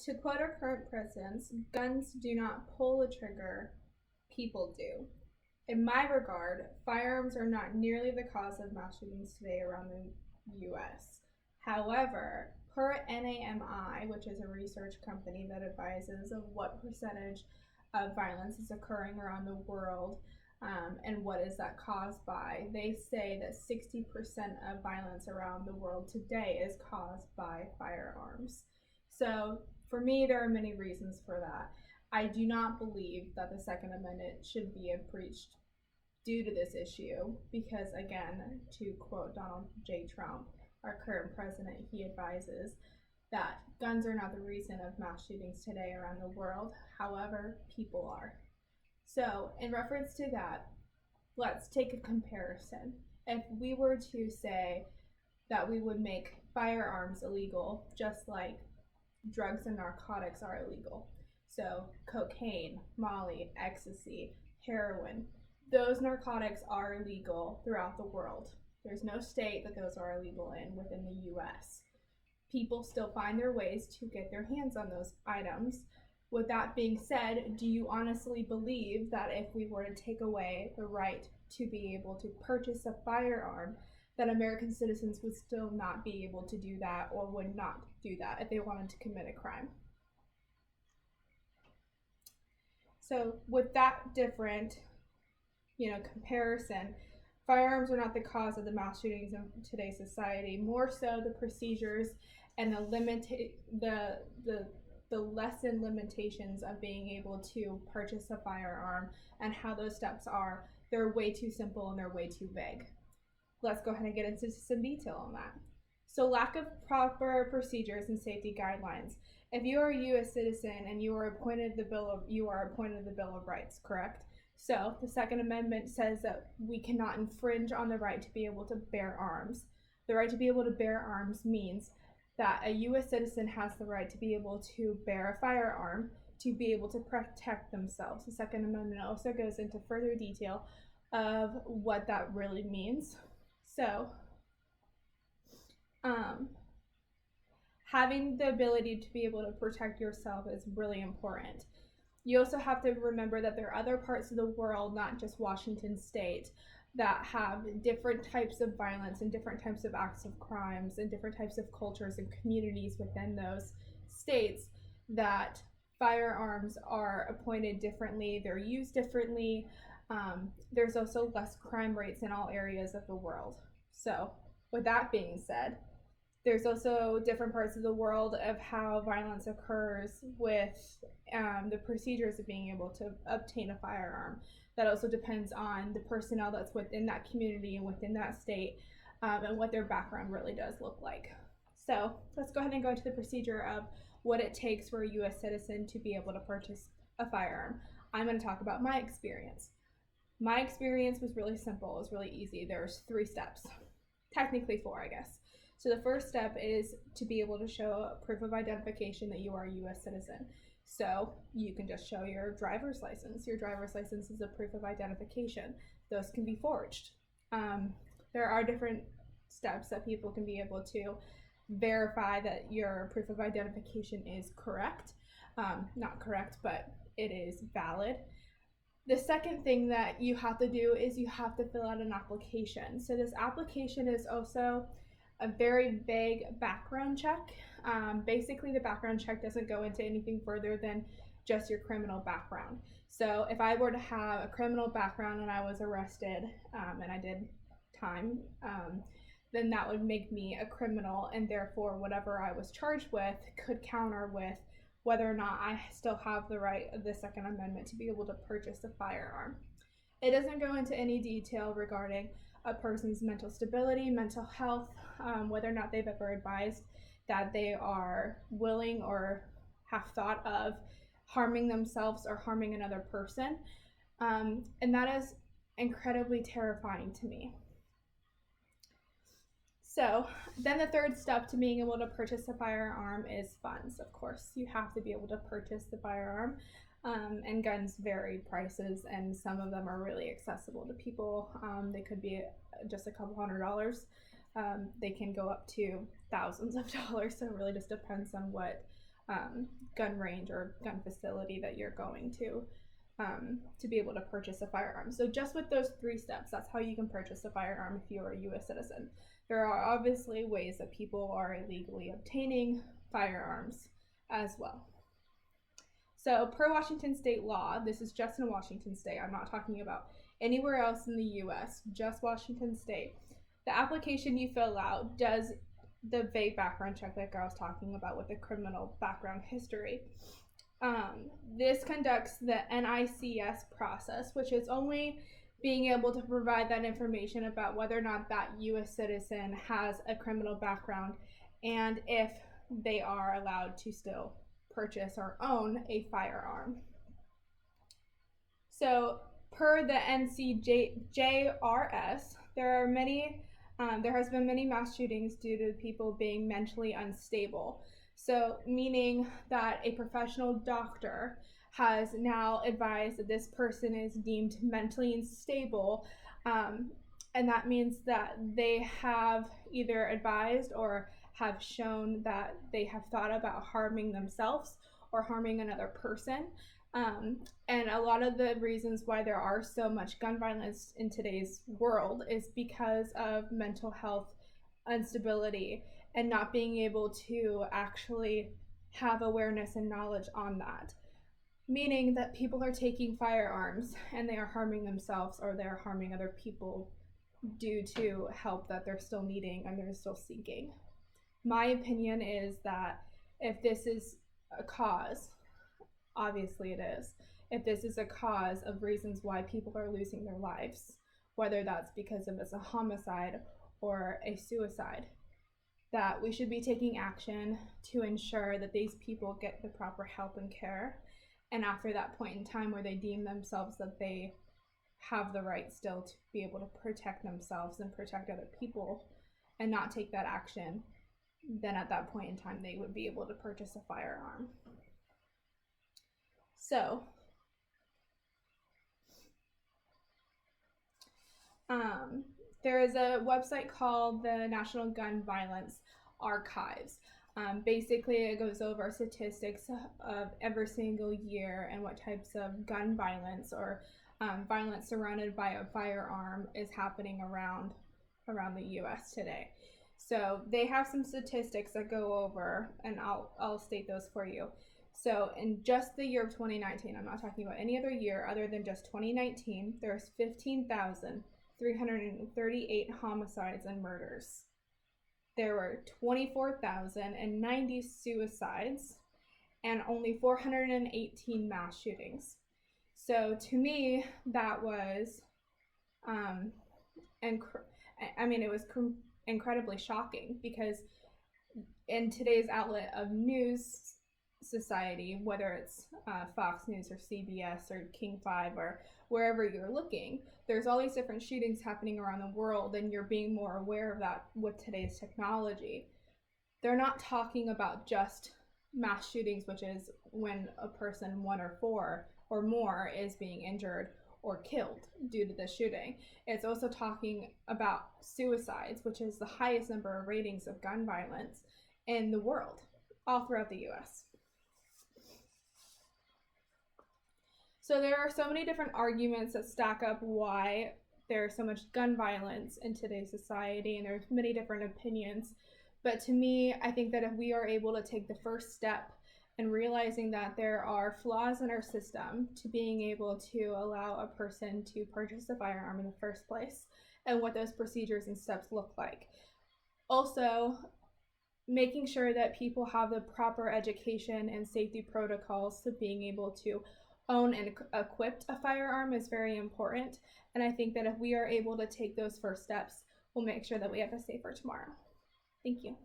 To quote our current presidents, guns do not pull the trigger, people do. In my regard, firearms are not nearly the cause of mass shootings today around the US. However, per NAMI, which is a research company that advises of what percentage of violence is occurring around the world, and what is that caused by, they say that 60% of violence around the world today is caused by firearms. So for me, there are many reasons for that. I do not believe that the Second Amendment should be breached due to this issue because, again, to quote Donald J. Trump, our current president, he advises that guns are not the reason of mass shootings today around the world. However, people are. So, in reference to that, let's take a comparison. If we were to say that we would make firearms illegal, just like drugs and narcotics are illegal. So, cocaine, Molly, ecstasy, heroin, those narcotics are illegal throughout the world. There's no state that those are illegal in within the US. People still find their ways to get their hands on those items. With that being said, do you honestly believe that if we were to take away the right to be able to purchase a firearm, that American citizens would still not be able to do that or would not do that if they wanted to commit a crime? So with that different, comparison, firearms are not the cause of the mass shootings in today's society. More so, the procedures and the lessened limitations of being able to purchase a firearm and how those steps are. They're way too simple and they're way too vague. Let's go ahead and get into some detail on that. So, lack of proper procedures and safety guidelines. If you are a U.S. citizen and you are appointed the Bill of Rights, correct? So, the Second Amendment says that we cannot infringe on the right to be able to bear arms. The right to be able to bear arms means that a U.S. citizen has the right to be able to bear a firearm to be able to protect themselves. The Second Amendment also goes into further detail of what that really means. So, having the ability to be able to protect yourself is really important. You also have to remember that there are other parts of the world, not just Washington State, that have different types of violence and different types of acts of crimes and different types of cultures and communities within those states that firearms are appointed differently, they're used differently. There's also less crime rates in all areas of the world. So, with that being said, there's also different parts of the world of how violence occurs with the procedures of being able to obtain a firearm. That also depends on the personnel that's within that community and within that state, and what their background really does look like. So let's go ahead and go into the procedure of what it takes for a U.S. citizen to be able to purchase a firearm. I'm going to talk about my experience. My experience was really simple. It was really easy. There's 3 steps. Technically 4, I guess. So the first step is to be able to show a proof of identification that you are a U.S. citizen. So you can just show your driver's license. Your driver's license is a proof of identification. Those can be forged. There are different steps that people can be able to verify that your proof of identification is correct. Not correct, but it is valid. The second thing that you have to do is you have to fill out an application. So this application is also a very vague background check. Basically, the background check doesn't go into anything further than just your criminal background. So if I were to have a criminal background and I was arrested and I did time, then that would make me a criminal, and therefore whatever I was charged with could counter with whether or not I still have the right of the Second Amendment to be able to purchase a firearm. It doesn't go into any detail regarding a person's mental stability, mental health, whether or not they've ever advised that they are willing or have thought of harming themselves or harming another person. And that is incredibly terrifying to me. So then the third step to being able to purchase a firearm is funds. Of course, you have to be able to purchase the firearm. And guns vary prices, and some of them are really accessible to people. They could be just a couple $100s. They can go up to thousands of dollars, so it really just depends on what gun range or gun facility that you're going to be able to purchase a firearm. So just with those 3 steps, that's how you can purchase a firearm if you are a U.S. citizen. There are obviously ways that people are illegally obtaining firearms as well. So per Washington state law, this is just in Washington state, I'm not talking about anywhere else in the U.S., just Washington state. The application you fill out does the vague background check like I was talking about with the criminal background history. This conducts the NICS process, which is only being able to provide that information about whether or not that U.S. citizen has a criminal background and if they are allowed to still purchase or own a firearm. So per the NCJRS, there has been many mass shootings due to people being mentally unstable. So meaning that a professional doctor has now advised that this person is deemed mentally unstable, and that means that they have either advised or have shown that they have thought about harming themselves or harming another person. And a lot of the reasons why there are so much gun violence in today's world is because of mental health instability and not being able to actually have awareness and knowledge on that. Meaning that people are taking firearms and they are harming themselves or they're harming other people due to help that they're still needing and they're still seeking. My opinion is that if this is a cause, obviously it is, if this is a cause of reasons why people are losing their lives, whether that's because of it's a homicide or a suicide, that we should be taking action to ensure that these people get the proper help and care. And after that point in time where they deem themselves that they have the right still to be able to protect themselves and protect other people and not take that action, then at that point in time they would be able to purchase a firearm. So, there is a website called the National Gun Violence Archives. Basically, it goes over statistics of every single year and what types of gun violence or violence surrounded by a firearm is happening around the U.S. today. So they have some statistics that go over, and I'll state those for you. So in just the year of 2019, I'm not talking about any other year other than just 2019, there's 15,338 homicides and murders. There were 24,090 suicides and only 418 mass shootings. So to me, that was, it was incredibly shocking because in today's outlet of news society, whether it's Fox News or CBS or King 5 or wherever you're looking, there's all these different shootings happening around the world and you're being more aware of that with today's technology. They're not talking about just mass shootings, which is when a person, 1 or 4 or more, is being injured or killed due to the shooting. It's also talking about suicides, which is the highest number of ratings of gun violence in the world, all throughout the US. So there are so many different arguments that stack up why there's so much gun violence in today's society, and there's many different opinions. But to me, I think that if we are able to take the first step in realizing that there are flaws in our system to being able to allow a person to purchase a firearm in the first place and what those procedures and steps look like. Also, making sure that people have the proper education and safety protocols to being able to own and equip a firearm is very important. And I think that if we are able to take those first steps, we'll make sure that we have a safer tomorrow. Thank you.